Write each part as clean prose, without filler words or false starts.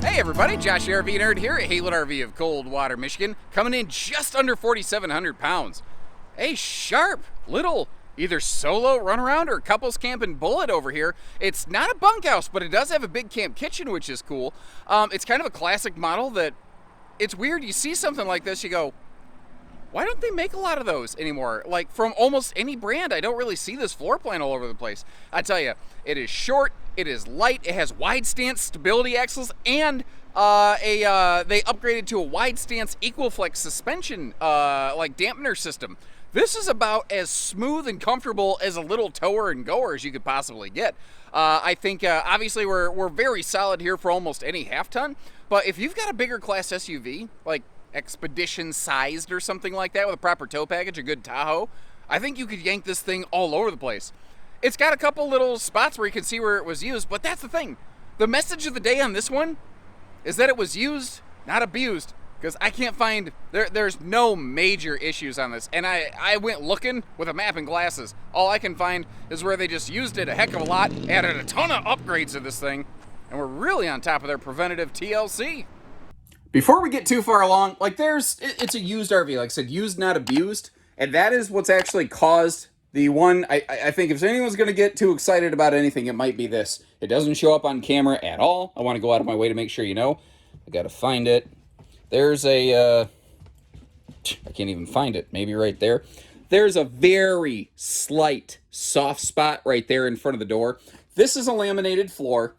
Hey everybody, Josh RV Nerd here at Haylett RV of Coldwater, Michigan, coming in just under 4,700 pounds. A sharp little either solo runaround or couples camping bullet over here. It's not a bunkhouse, but it does have a big camp kitchen, which is cool. It's kind of a classic model that it's weird. You see something like this, you go, why don't they make a lot of those anymore? Like from almost any brand, I don't really see this floor plan all over the place. I tell you, it is short, it is light, it has wide stance stability axles, and they upgraded to a wide stance Equiflex suspension like dampener system. This is about as smooth and comfortable as a little tower and goer as you could possibly get. I think obviously we're very solid here for almost any half ton, but if you've got a bigger class SUV, like Expedition sized or something like that with a proper tow package, a good Tahoe, I think you could yank this thing all over the place. It's got a couple little spots where you can see where it was used, but that's the thing. The message of the day on this one is that it was used, not abused, because I can't find, there's no major issues on this. And I went looking with a map and glasses. All I can find is where they just used it a heck of a lot, added a ton of upgrades to this thing, and we're really on top of their preventative TLC. Before we get too far along, like it's a used RV, like I said, used, not abused. And that is what's actually caused the one, I think if anyone's going to get too excited about anything, it might be this. It doesn't show up on camera at all. I want to go out of my way to make sure you know. I got to find it. There's I can't even find it. Maybe right there. There's a very slight soft spot right there in front of the door. This is a laminated floor.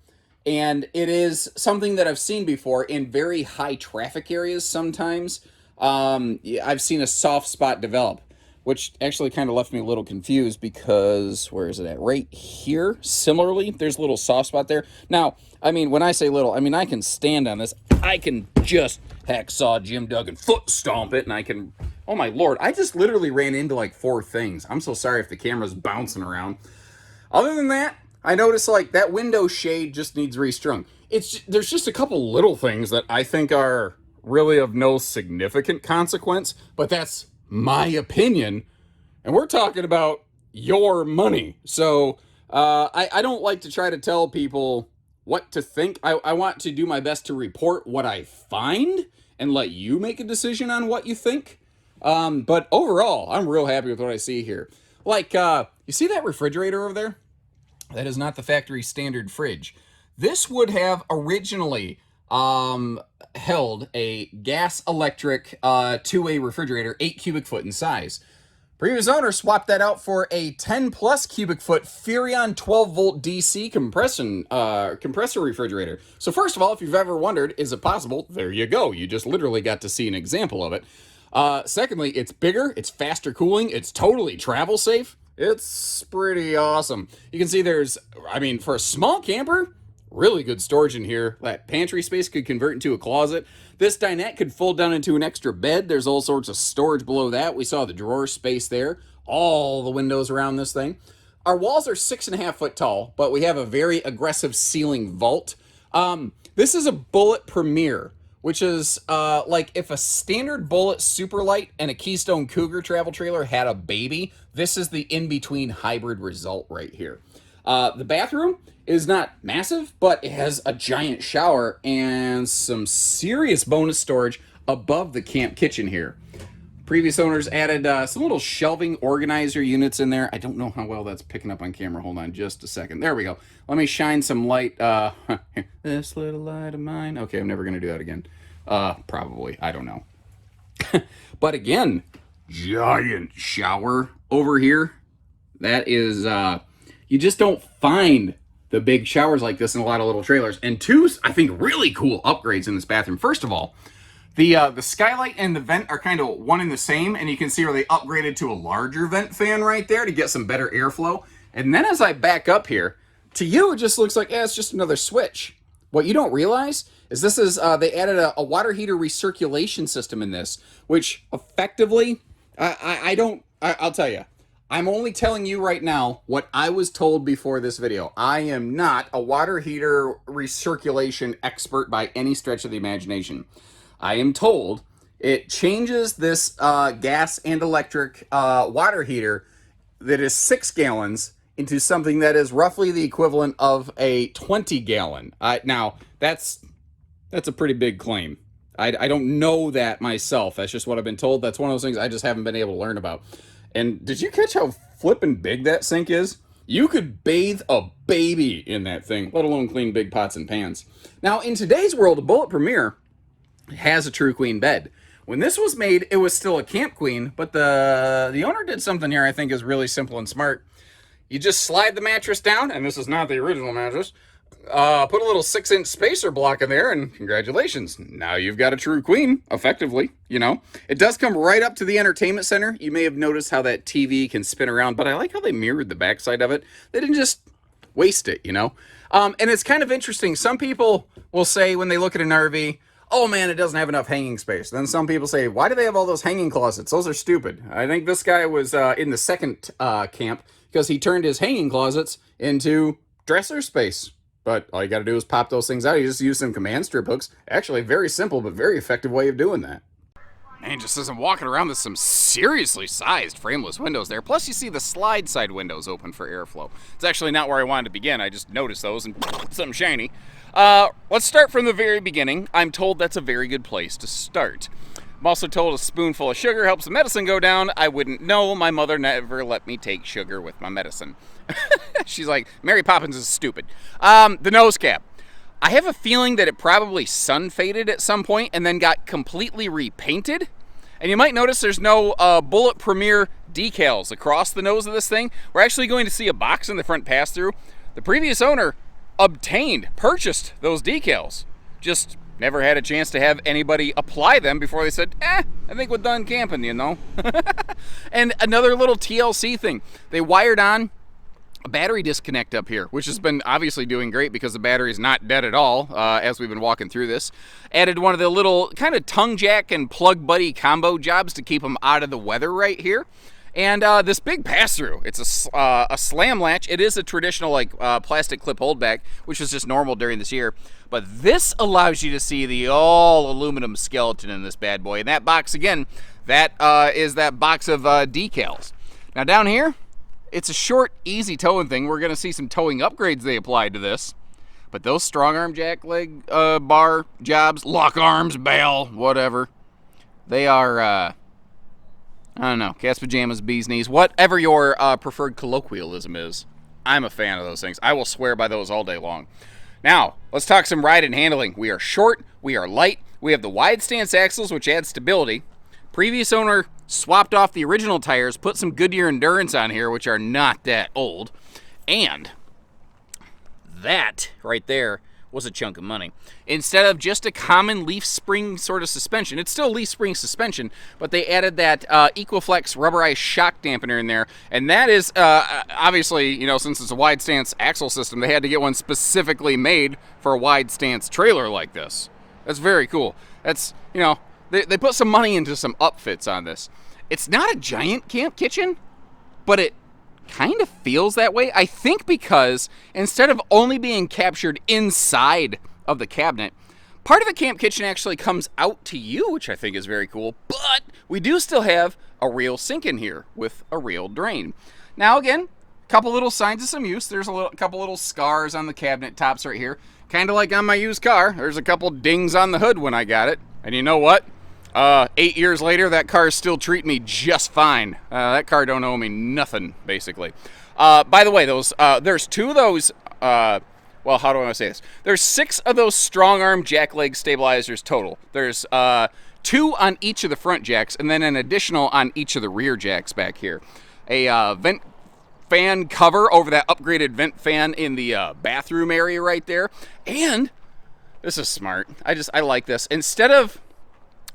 And it is something that I've seen before in very high traffic areas sometimes. I've seen a soft spot develop, which actually kind of left me a little confused because, where is it at? Right here. Similarly, there's a little soft spot there. Now, I mean, when I say little, I mean, I can stand on this. I can just hacksaw Jim Duggan foot stomp it, and I can, oh my Lord, I just literally ran into like 4 things. I'm so sorry if the camera's bouncing around. Other than that, I noticed like that window shade just needs restrung. There's just a couple little things that I think are really of no significant consequence, but that's my opinion, and we're talking about your money. So I don't like to try to tell people what to think. I want to do my best to report what I find and let you make a decision on what you think. But overall, I'm real happy with what I see here. Like, you see that refrigerator over there? That is not the factory standard fridge. This would have originally held a gas electric two-way refrigerator, 8 cubic foot in size. Previous owner swapped that out for a 10 plus cubic foot Furrion 12 volt DC compressor refrigerator. So first of all, if you've ever wondered, is it possible? There you go. You just literally got to see an example of it. Secondly, it's bigger, it's faster cooling, it's totally travel safe. It's pretty awesome. You can see there's, I mean, for a small camper, really good storage in here. That pantry space could convert into a closet. This dinette could fold down into an extra bed. There's all sorts of storage below that. We saw the drawer space there. All the windows around this thing. Our walls are 6.5 foot tall, but we have a very aggressive ceiling vault. This is a Bullet Premier, which is like if a standard Bullet Superlight and a Keystone Cougar travel trailer had a baby, this is the in-between hybrid result right here. The bathroom is not massive, but it has a giant shower and some serious bonus storage above the camp kitchen here. Previous owners added some little shelving organizer units in there. I don't know how well that's picking up on camera. Hold on just a second. There we go. Let me shine some light. This little light of mine. Okay, I'm never going to do that again. Probably. I don't know. But again, giant shower over here. That is, you just don't find the big showers like this in a lot of little trailers. And two, I think, really cool upgrades in this bathroom. First of all, the skylight and the vent are kind of one and the same, and you can see where they upgraded to a larger vent fan right there to get some better airflow. And then as I back up here, to you it just looks like, yeah, it's just another switch. What you don't realize is this is, they added a water heater recirculation system in this, which effectively, I'll tell you, I'm only telling you right now what I was told before this video. I am not a water heater recirculation expert by any stretch of the imagination. I am told it changes this gas and electric water heater that is 6 gallons into something that is roughly the equivalent of a 20 gallon. Now, that's That's a pretty big claim. I don't know that myself. That's just what I've been told. That's one of those things I just haven't been able to learn about. And did you catch how flippin' big that sink is? You could bathe a baby in that thing, let alone clean big pots and pans. Now, in today's world, a Bullet Premier has a true queen bed. When this was made, it was still a camp queen, but the owner did something here I think is really simple and smart. You just slide the mattress down, and this is not the original mattress. Put a little 6-inch spacer block in there, and congratulations. Now you've got a true queen, effectively, you know. It does come right up to the entertainment center. You may have noticed how that TV can spin around, but I like how they mirrored the backside of it. They didn't just waste it, you know. And it's kind of interesting. Some people will say when they look at an RV, oh man, it doesn't have enough hanging space. Then some people say, why do they have all those hanging closets? Those are stupid. I think this guy was in the second camp because he turned his hanging closets into dresser space. But all you got to do is pop those things out. You just use some command strip hooks. Actually, very simple but very effective way of doing that. Man, just as I'm walking around, there's some seriously sized frameless windows there. Plus, you see the slide side windows open for airflow. It's actually not where I wanted to begin. I just noticed those and something shiny. Let's start from the very beginning. I'm told that's a very good place to start. I'm also told a spoonful of sugar helps the medicine go down. I wouldn't know. My mother never let me take sugar with my medicine. She's like, Mary Poppins is stupid. The nose cap. I have a feeling that it probably sun faded at some point and then got completely repainted. And you might notice there's no Bullet Premier decals across the nose of this thing. We're actually going to see a box in the front pass-through. The previous owner purchased those decals. Just never had a chance to have anybody apply them before they said, I think we're done camping, you know. And another little TLC thing. They wired on a battery disconnect up here, which has been obviously doing great because the battery's not dead at all as we've been walking through this. Added one of the little kind of tongue jack and plug buddy combo jobs to keep them out of the weather right here. And this big pass-through, it's a slam latch. It is a traditional like plastic clip holdback, which was just normal during this year. But this allows you to see the all-aluminum skeleton in this bad boy. And that box, again, that is that box of decals. Now down here, it's a short, easy towing thing. We're going to see some towing upgrades they applied to this. But those strong arm jack leg bar jobs, lock arms, bail, whatever, they are, I don't know, cat's pajamas, bee's knees, whatever your preferred colloquialism is. I'm a fan of those things. I will swear by those all day long. Now, let's talk some ride and handling. We are short, we are light, we have the wide stance axles, which add stability. Previous owner swapped off the original tires, put some Goodyear Endurance on here, which are not that old. And that right there was a chunk of money. Instead of just a common leaf spring sort of suspension, it's still leaf spring suspension, but they added that Equiflex rubberized shock dampener in there, and that is obviously, you know, since it's a wide stance axle system, they had to get one specifically made for a wide stance trailer like this. That's very cool. That's, you know, they put some money into some upfits on this. It's not a giant camp kitchen, but it kind of feels that way. I think because instead of only being captured inside of the cabinet, part of the camp kitchen actually comes out to you, which I think is very cool. But we do still have a real sink in here with a real drain. Now again, a couple little signs of some use. There's a couple little scars on the cabinet tops right here. Kind of like on my used car. There's a couple dings on the hood when I got it. And you know what? 8 years later, that car is still treating me just fine. That car don't owe me nothing, basically. By the way, those there's two of those, well, how do I want to say this? There's 6 of those strong arm jack leg stabilizers total. There's 2 on each of the front jacks, and then an additional on each of the rear jacks back here. A vent fan cover over that upgraded vent fan in the bathroom area right there. And this is smart. I like this. Instead of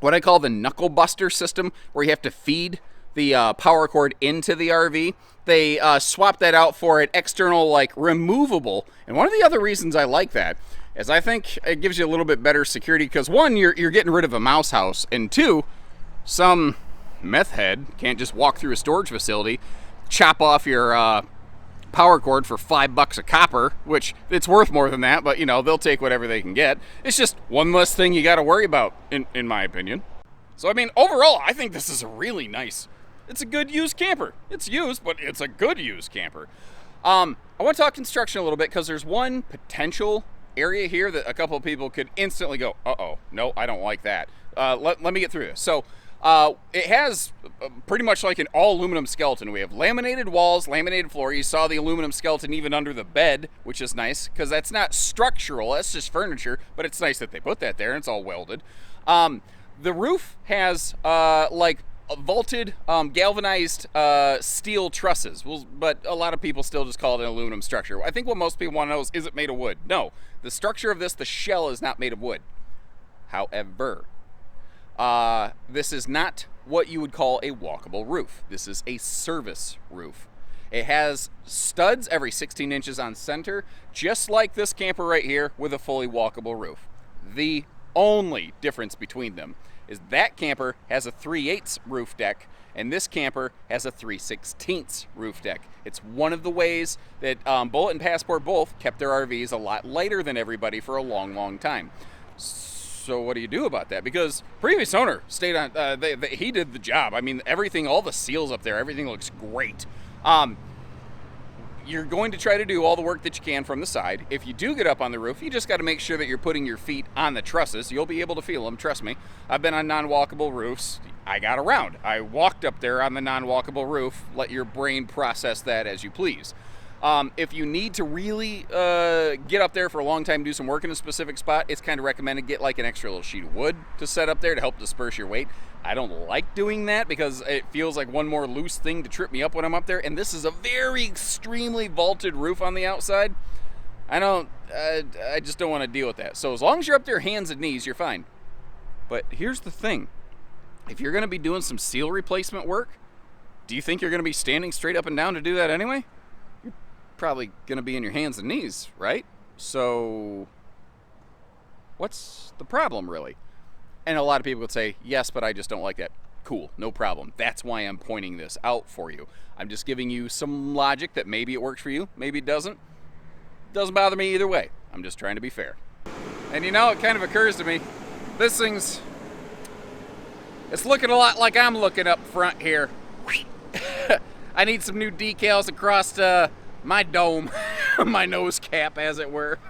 what I call the knuckle buster system, where you have to feed the power cord into the RV, they swapped that out for an external, like, removable. And one of the other reasons I like that is I think it gives you a little bit better security, because one, you're getting rid of a mouse house, and two, some meth head can't just walk through a storage facility, chop off your power cord for $5 a copper, which it's worth more than that, but you know, they'll take whatever they can get. It's just one less thing you got to worry about, in my opinion. So I mean, overall, I think this is a really nice, it's a good used camper. It's used, but it's a good used camper. I want to talk construction a little bit, because there's one potential area here that a couple of people could instantly go, uh-oh, no, I don't like that. Let me get through this. So it has pretty much like an all aluminum skeleton. We have laminated walls, laminated floor. You saw the aluminum skeleton even under the bed, which is nice because that's not structural, that's just furniture, but it's nice that they put that there and it's all welded. The roof has like vaulted galvanized steel trusses, but a lot of people still just call it an aluminum structure. I think what most people want to know is it made of wood? No, the structure of this, the shell, is not made of wood. However, this is not what you would call a walkable roof. This is a service roof. It has studs every 16 inches on center, just like this camper right here with a fully walkable roof. The only difference between them is that camper has a 3/8 roof deck and this camper has a 3/16 roof deck. It's one of the ways that Bullet and Passport both kept their RVs a lot lighter than everybody for a long time. So what do you do about that? Because previous owner stayed on, he did the job. I mean, everything, all the seals up there, everything looks great. You're going to try to do all the work that you can from the side. If you do get up on the roof, you just got to make sure that you're putting your feet on the trusses. You'll be able to feel them, trust me. I've been on non-walkable roofs. I got around. I walked up there on the non-walkable roof. Let your brain process that as you please. If you need to really get up there for a long time, do some work in a specific spot, it's kind of recommended get like an extra little sheet of wood to set up there to help disperse your weight. I don't like doing that because it feels like one more loose thing to trip me up when I'm up there. And this is a very extremely vaulted roof on the outside. I just don't want to deal with that. So as long as you're up there hands and knees, you're fine. But here's the thing. If you're going to be doing some seal replacement work, do you think you're going to be standing straight up and down to do that anyway? You're probably going to be in your hands and knees, right? So what's the problem really? And a lot of people would say, yes, but I just don't like that. Cool, no problem. That's why I'm pointing this out for you. I'm just giving you some logic that maybe it works for you, maybe it doesn't. Doesn't bother me either way. I'm just trying to be fair. And you know, it kind of occurs to me, this thing's, it's looking a lot like I'm looking up front here. I need some new decals across my dome, my nose cap, as it were.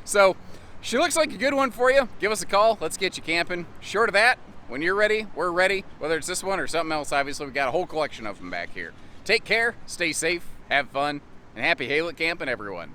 So, she looks like a good one for you. Give us a call. Let's get you camping. Short of that, when you're ready, we're ready. Whether it's this one or something else, obviously, we've got a whole collection of them back here. Take care, stay safe, have fun, and happy Haylett camping, everyone.